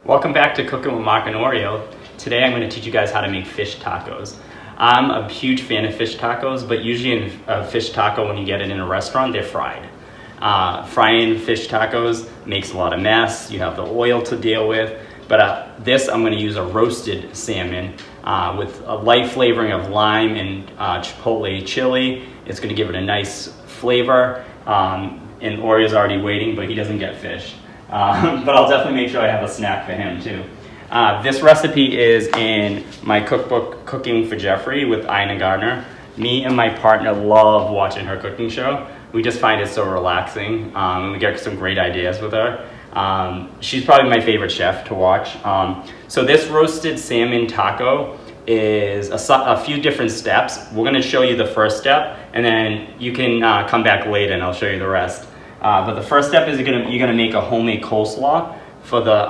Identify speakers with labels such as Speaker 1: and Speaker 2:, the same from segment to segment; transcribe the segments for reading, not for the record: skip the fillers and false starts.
Speaker 1: Welcome back to Cooking with Mark and Oreo. Today I'm going to teach you guys how to make fish tacos. I'm a huge fan of fish tacos, but usually in a fish taco, when you get it in a restaurant, they're fried. Frying fish tacos makes a lot of mess. You have the oil to deal with. But this, I'm going to use a roasted salmon with a light flavoring of lime and chipotle chile. It's going to give it a nice flavor. And Oreo's already waiting, but he doesn't get fish. But I'll definitely make sure I have a snack for him too. This recipe is in my cookbook, Cooking for Jeffrey with Ina Gardner. Me and my partner love watching her cooking show. We just find it so relaxing, and we get some great ideas with her. She's probably my favorite chef to watch. So this roasted salmon taco is a few different steps. We're gonna show you the first step, and then you can come back later and I'll show you the rest. But the first step is you're gonna make a homemade coleslaw for the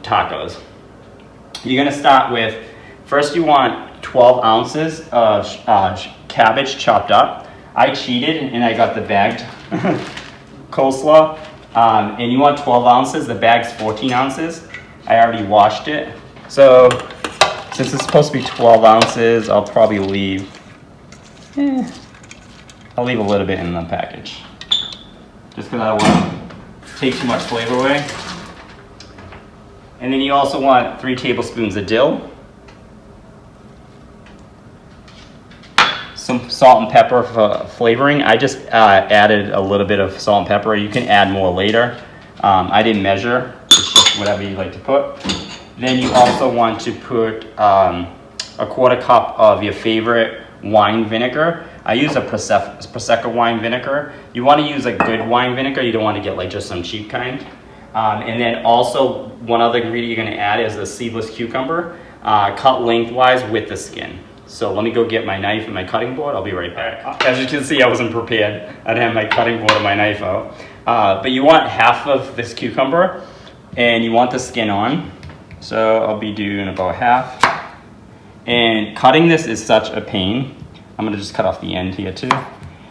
Speaker 1: tacos. You're gonna start with, first you want 12 ounces of cabbage chopped up. I cheated and I got the bagged coleslaw. And you want 12 ounces, the bag's 14 ounces. I already washed it. So since it's supposed to be 12 ounces, I'll probably leave, I'll leave a little bit in the package. Just because I don't want to take too much flavor away. And then you also want 3 tablespoons of dill. Some salt and pepper for flavoring. I just added a little bit of salt and pepper. You can add more later. I didn't measure. It's just whatever you like to put. Then you also want to put a 1/4 cup of your favorite wine vinegar. I use a Prosecco wine vinegar. You want to use a good wine vinegar. You don't want to get like just some cheap kind. And then also one other ingredient you're going to add is a seedless cucumber, cut lengthwise with the skin. So let me go get my knife and my cutting board. I'll be right back. As you can see, I wasn't prepared. I didn't have my cutting board and my knife out. But you want half of this cucumber and you want the skin on. So I'll be doing about half. And cutting this is such a pain. I'm gonna just cut off the end here too,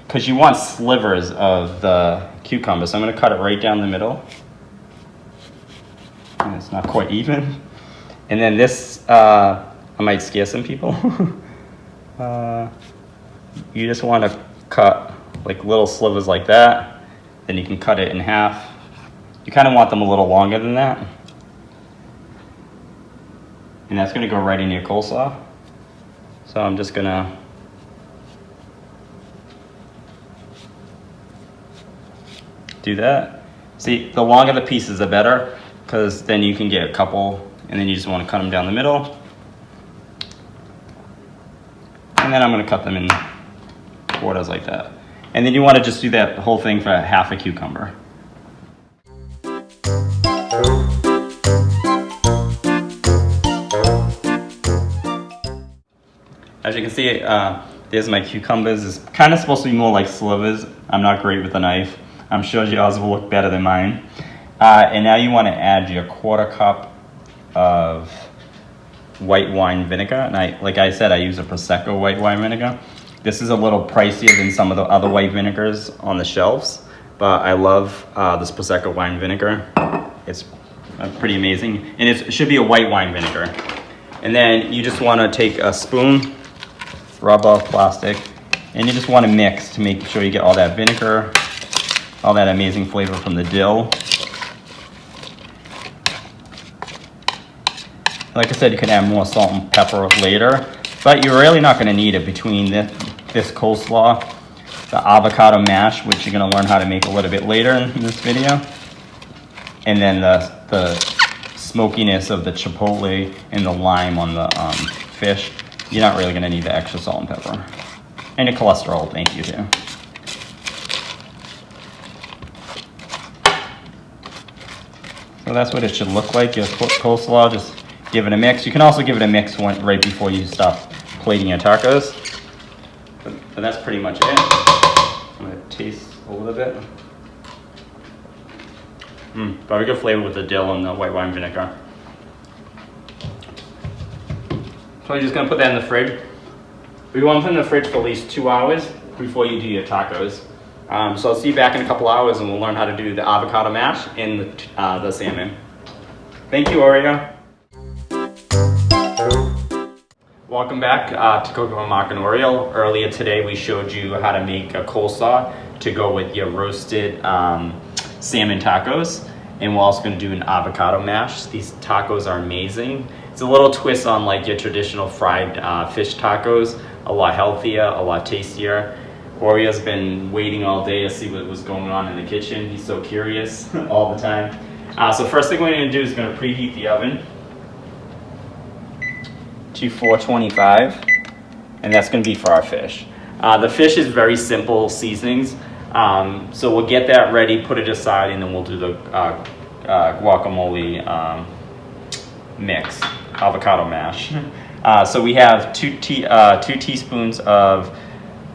Speaker 1: because you want slivers of the cucumber. So I'm gonna cut it right down the middle. And it's not quite even. And then this, I might scare some people. You just want to cut like little slivers like that. Then you can cut it in half. You kind of want them a little longer than that. And that's going to go right in your coleslaw. So I'm just going to do that. See, the longer the pieces, the better, because then you can get a couple, and then you just want to cut them down the middle. And then I'm going to cut them in quarters like that. And then you want to just do that whole thing for half a cucumber. As you can see, there's my cucumbers. It's kind of supposed to be more like slivers. I'm not great with a knife. I'm sure yours will look better than mine. And now you want to add your 1/4 cup of white wine vinegar. And like I said, I use a Prosecco white wine vinegar. This is a little pricier than some of the other white vinegars on the shelves, but I love this Prosecco wine vinegar. It's pretty amazing. And it should be a white wine vinegar. And then you just want to take a spoon, rub off plastic, and you just want to mix to make sure you get all that vinegar, all that amazing flavor from the dill. Like I said, you can add more salt and pepper later, but you're really not going to need it between this coleslaw, the avocado mash, which you're going to learn how to make a little bit later in this video, and then the smokiness of the chipotle and the lime on the fish. You're not really going to need the extra salt and pepper. And your cholesterol, thank you too. So that's what it should look like, your coleslaw. Just give it a mix. You can also give it a mix right before you stop plating your tacos. But that's pretty much it. I'm gonna taste a little bit. Very good flavor with the dill and the white wine vinegar. So you're just gonna put that in the fridge. We want to put it in the fridge for at least 2 hours before you do your tacos. So I'll see you back in a couple hours and we'll learn how to do the avocado mash and the salmon. Thank you, Oreo. Welcome back to Cooking with Mark and Oreo. Earlier today we showed you how to make a coleslaw to go with your roasted salmon tacos. And we're also going to do an avocado mash. These tacos are amazing. It's a little twist on like your traditional fried fish tacos. A lot healthier, a lot tastier. Oreo's been waiting all day to see what was going on in the kitchen. He's so curious all the time. So first thing we're going to do is going to preheat the oven to 425, and that's going to be for our fish. The fish is very simple seasonings, so we'll get that ready, put it aside, and then we'll do the guacamole mix, avocado mash. So we have two teaspoons of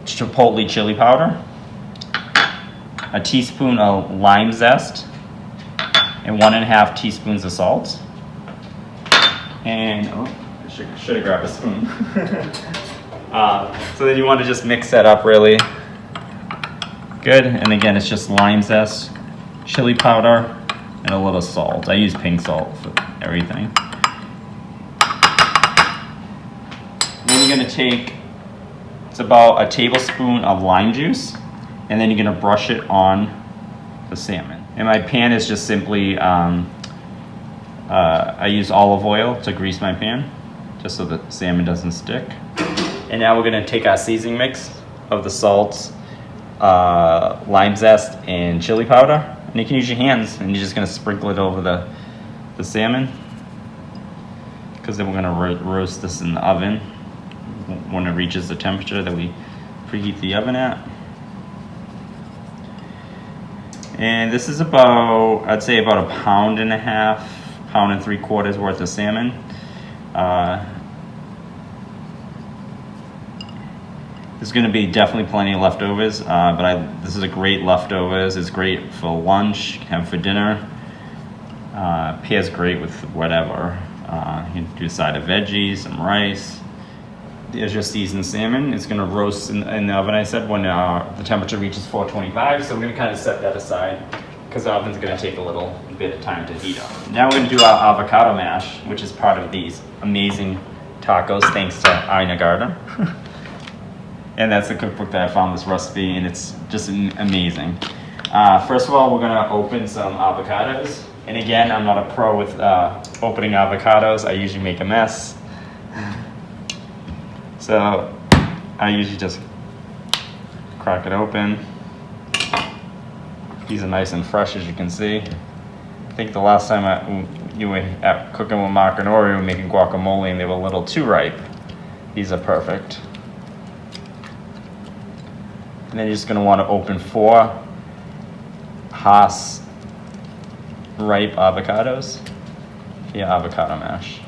Speaker 1: chipotle chili powder, a teaspoon of lime zest, and 1.5 teaspoons of salt. And should have grabbed a spoon. So then you want to just mix that up really good. And again, it's just lime zest, chili powder, and a little salt. I use pink salt for everything. Then you're going to take, it's about a tablespoon of lime juice, and then you're going to brush it on the salmon. And my pan is just simply, I use olive oil to grease my pan, just so the salmon doesn't stick. And now we're gonna take our seasoning mix of the salt, lime zest, and chili powder. And you can use your hands, and you're just gonna sprinkle it over the salmon. Because then we're gonna roast this in the oven when it reaches the temperature that we preheat the oven at. And this is about, I'd say about 1.5 pounds, 1.75 pounds worth of salmon. There's going to be definitely plenty of leftovers, but this is a great leftovers. It's great for lunch, have for dinner. Pairs great with whatever. You can do a side of veggies, some rice. There's your seasoned salmon. It's going to roast in the oven, I said, when the temperature reaches 425. So we're going to kind of set that aside because the oven's going to take a little bit of time to heat up. Now we're going to do our avocado mash, which is part of these amazing tacos, thanks to Ina Garden. And that's the cookbook that I found this recipe, and it's just amazing. First of all, we're going to open some avocados. And again, I'm not a pro with opening avocados. I usually make a mess. So I usually just crack it open. These are nice and fresh, as you can see. I think the last time you were at Cooking with Mark and Oreo, we were making guacamole, and they were a little too ripe. These are perfect. And then you're just going to want to open 4 Haas ripe avocados for your avocado mash.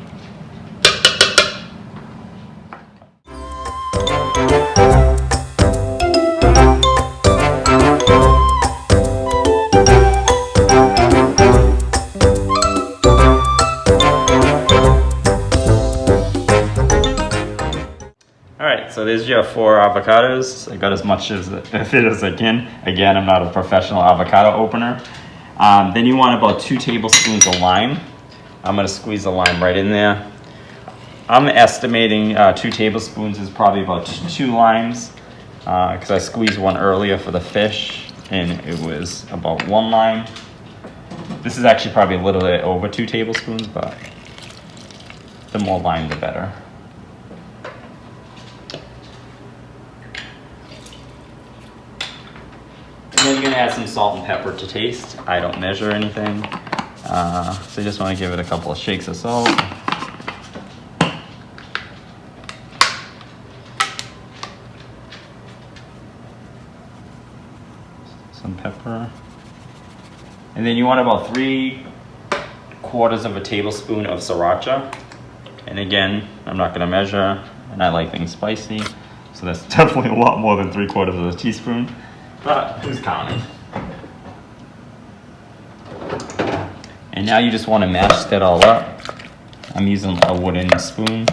Speaker 1: So there's your 4 avocados. I got as much as fit as I can. Again, I'm not a professional avocado opener. Then you want about 2 tablespoons of lime. I'm gonna squeeze the lime right in there. I'm estimating 2 tablespoons is probably about 2 limes because I squeezed one earlier for the fish and it was about 1 lime. This is actually probably a little bit over 2 tablespoons, but the more lime, the better. And then you're going to add some salt and pepper to taste. I don't measure anything. So you just want to give it a couple of shakes of salt. Some pepper. And then you want about 3/4 of a tablespoon of Sriracha. And again, I'm not going to measure, and I like things spicy. So that's definitely a lot more than 3/4 of a teaspoon. But who's counting? And now you just want to mash that all up. I'm using a wooden spoon.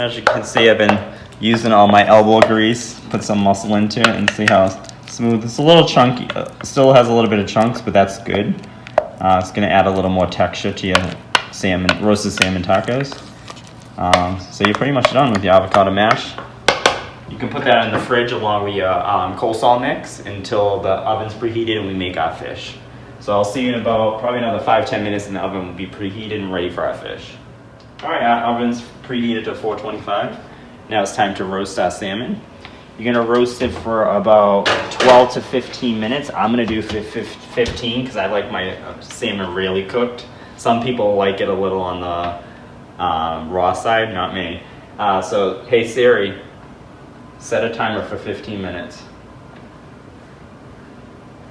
Speaker 2: As you can see, I've been using all my elbow grease, put some muscle into it, and see how smooth. It's a little chunky, still has a little bit of chunks, but that's good. It's gonna add a little more texture to your roasted salmon tacos. So you're pretty much done with your avocado mash. You can put that in the fridge along with your coleslaw mix until the oven's preheated and we make our fish. So I'll see you in about probably another 5-10 minutes and the oven will be preheated and ready for our fish. All right, our oven's preheated to 425. Now it's time to roast our salmon. You're gonna roast it for about 12 to 15 minutes. I'm gonna do 15 because I like my salmon really cooked. Some people like it a little on the raw side, not me. So, hey Siri, set a timer for 15 minutes.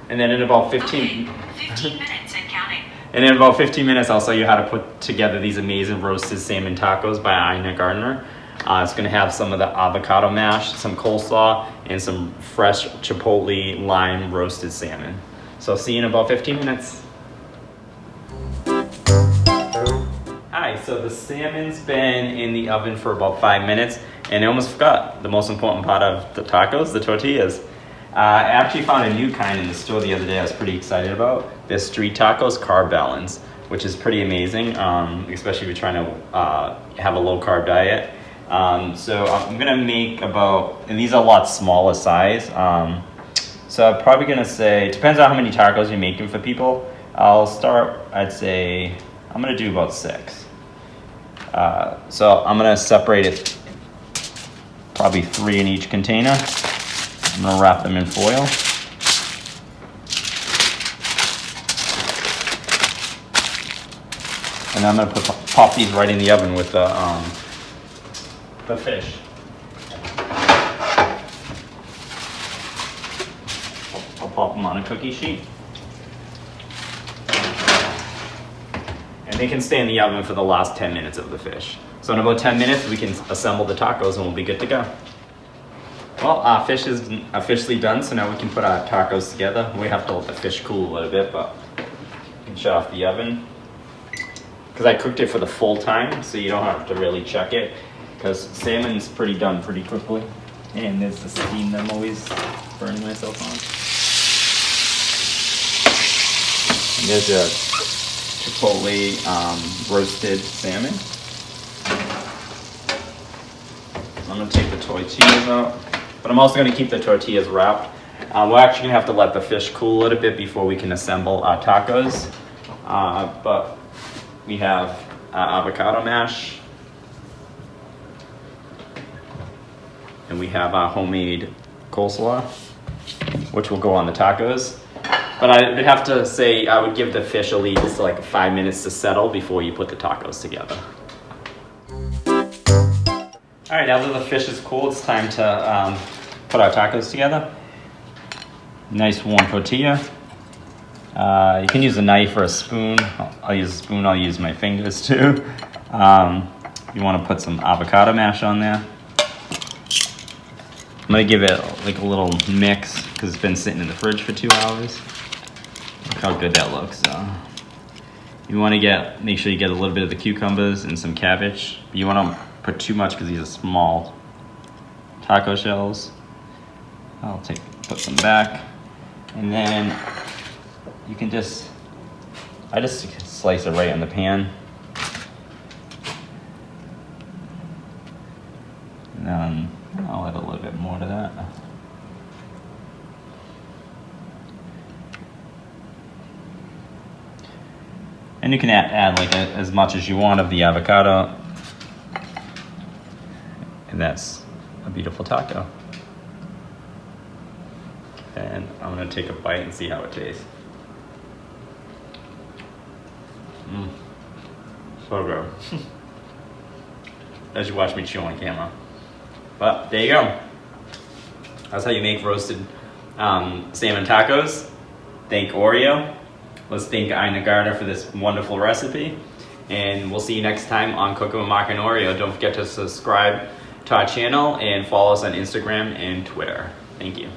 Speaker 2: And then in about 15 minutes and counting. And in about 15 minutes, I'll show you how to put together these amazing roasted salmon tacos by Ina Gardner. It's gonna have some of the avocado mash, some coleslaw, and some fresh chipotle lime roasted salmon. So I'll see you in about 15 minutes. Hi, so the salmon's been in the oven for about 5 minutes, and I almost forgot the most important part of the tacos, the tortillas. I actually found a new kind in the store the other day I was pretty excited about. They're street tacos, carb balance, which is pretty amazing, especially if you're trying to have a low carb diet. So I'm gonna make about, and these are a lot smaller size. So I'm probably gonna say, depends on how many tacos you're making for people. I'll start, I'd say, I'm gonna do about 6. So I'm gonna separate it, probably 3 in each container. I'm gonna wrap them in foil. And I'm gonna pop these right in the oven with the fish. I'll pop them on a cookie sheet. And they can stay in the oven for the last 10 minutes of the fish. So in about 10 minutes, we can assemble the tacos and we'll be good to go. Well, our fish is officially done, so now we can put our tacos together. We have to let the fish cool a little bit, but you can shut off the oven. Because I cooked it for the full time, so you don't have to really check it. Because salmon's done pretty quickly. And there's the steam that I'm always burning myself on. And there's a chipotle roasted salmon. I'm gonna take the tortillas out, but I'm also gonna keep the tortillas wrapped. We're actually gonna have to let the fish cool a little bit before we can assemble our tacos. But we have avocado mash, and we have our homemade coleslaw, which will go on the tacos. But I would have to say I would give the fish at least like 5 minutes to settle before you put the tacos together. All right, now that the fish is cool, it's time to put our tacos together. Nice warm tortilla. You can use a knife or a spoon. I'll use a spoon, I'll use my fingers too. You wanna put some avocado mash on there. I'm gonna give it like a little mix because it's been sitting in the fridge for 2 hours. Look how good that looks. You wanna make sure you get a little bit of the cucumbers and some cabbage. You wanna put too much because these are small taco shells. Put some back, and then you can I just slice it right in the pan. And then I'll add a little bit more to that. And you can add like as much as you want of the avocado. And that's a beautiful taco. And I'm gonna take a bite and see how it tastes. So good. As you watch me chew on camera. But there you go. That's how you make roasted salmon tacos. Thank Oreo. Let's thank Ina Gardner for this wonderful recipe. And we'll see you next time on Cooking with Mark and Oreo. Don't forget to subscribe to our channel and follow us on Instagram and Twitter. Thank you.